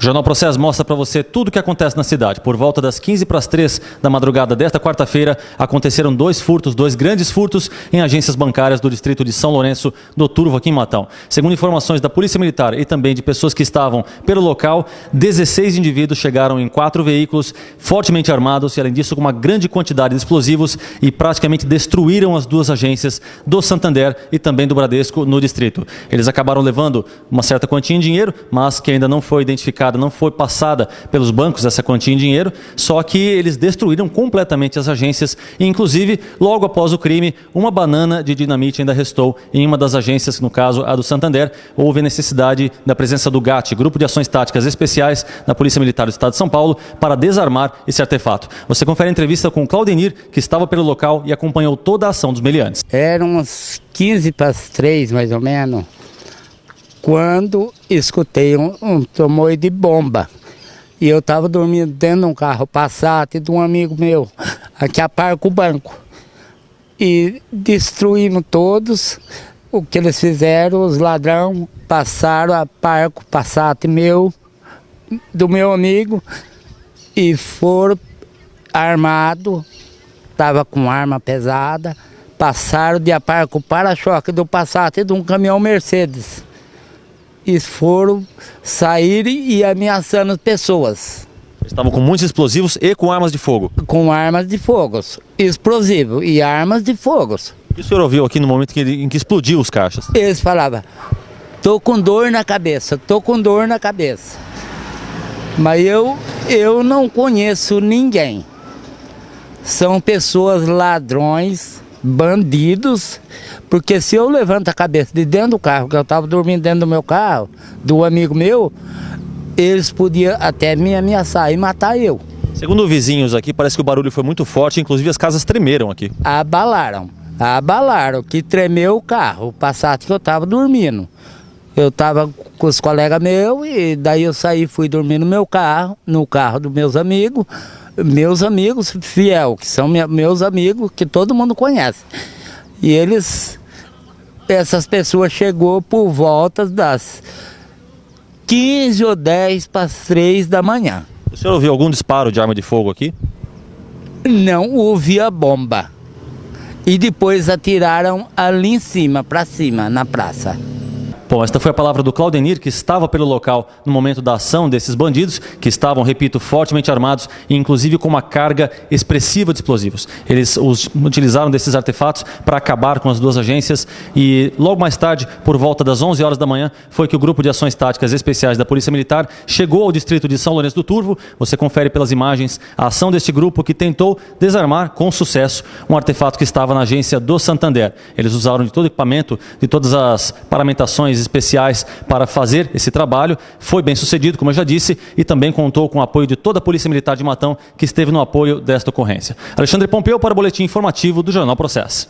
O Jornal Processo mostra para você tudo o que acontece na cidade. Por volta das 15 para as 3 da madrugada desta quarta-feira, aconteceram dois grandes furtos em agências bancárias do distrito de São Lourenço do Turvo, aqui em Matão. Segundo informações da Polícia Militar e também de pessoas que estavam pelo local, 16 indivíduos chegaram em 4 veículos, fortemente armados e, além disso, com uma grande quantidade de explosivos e praticamente destruíram as duas agências do Santander e também do Bradesco no distrito. Eles acabaram levando uma certa quantia em dinheiro, mas que ainda não foi identificada, não foi passada pelos bancos essa quantia em dinheiro, só que eles destruíram completamente as agências e, inclusive, logo após o crime, uma banana de dinamite ainda restou em uma das agências, no caso a do Santander. Houve a necessidade da presença do GAT, Grupo de Ações Táticas Especiais da Polícia Militar do Estado de São Paulo, para desarmar esse artefato. Você confere a entrevista com o Claudenir, que estava pelo local e acompanhou toda a ação dos meliantes. Eram uns 15 para as 3, mais ou menos, quando escutei um tremor de bomba. E eu estava dormindo dentro de um carro Passat de um amigo meu, aqui aparca o banco. E destruíram todos. O que eles fizeram, os ladrões passaram a parco Passat do meu amigo, e foram armados, estava com arma pesada, passaram de aparco para-choque do Passat e de um caminhão Mercedes. E foram sair e ameaçando pessoas. Estavam com muitos explosivos e com armas de fogo. Com armas de fogo, explosivo e armas de fogo. O que o senhor ouviu aqui no momento em que explodiu os caixas? Eles falavam, tô com dor na cabeça, tô com dor na cabeça. Mas eu não conheço ninguém. São pessoas ladrões, bandidos, porque se eu levanto a cabeça de dentro do carro, que eu estava dormindo dentro do meu carro, do amigo meu, eles podiam até me ameaçar e matar eu. Segundo vizinhos aqui, parece que o barulho foi muito forte, inclusive as casas tremeram aqui. Abalaram, que tremeu o carro, o Passat que eu estava dormindo. Eu estava com os colegas meus e daí eu saí, fui dormir no carro dos meus amigos fiel, que são meus amigos, que todo mundo conhece. E essas pessoas chegou por volta das 15 ou 10 para as 3 da manhã. O senhor ouviu algum disparo de arma de fogo aqui? Não ouvi a bomba. E depois atiraram ali em cima, para cima, na praça. Bom, esta foi a palavra do Claudenir, que estava pelo local no momento da ação desses bandidos, que estavam, repito, fortemente armados e inclusive com uma carga expressiva de explosivos. Eles utilizaram desses artefatos para acabar com as duas agências e logo mais tarde, por volta das 11 horas da manhã, foi que o Grupo de Ações Táticas Especiais da Polícia Militar chegou ao distrito de São Lourenço do Turvo. Você confere pelas imagens a ação deste grupo que tentou desarmar com sucesso um artefato que estava na agência do Santander. Eles usaram de todo o equipamento, de todas as paramentações especiais para fazer esse trabalho. Foi bem sucedido, como eu já disse, e também contou com o apoio de toda a Polícia Militar de Matão, que esteve no apoio desta ocorrência. Alexandre Pompeu para o Boletim Informativo do Jornal Processo.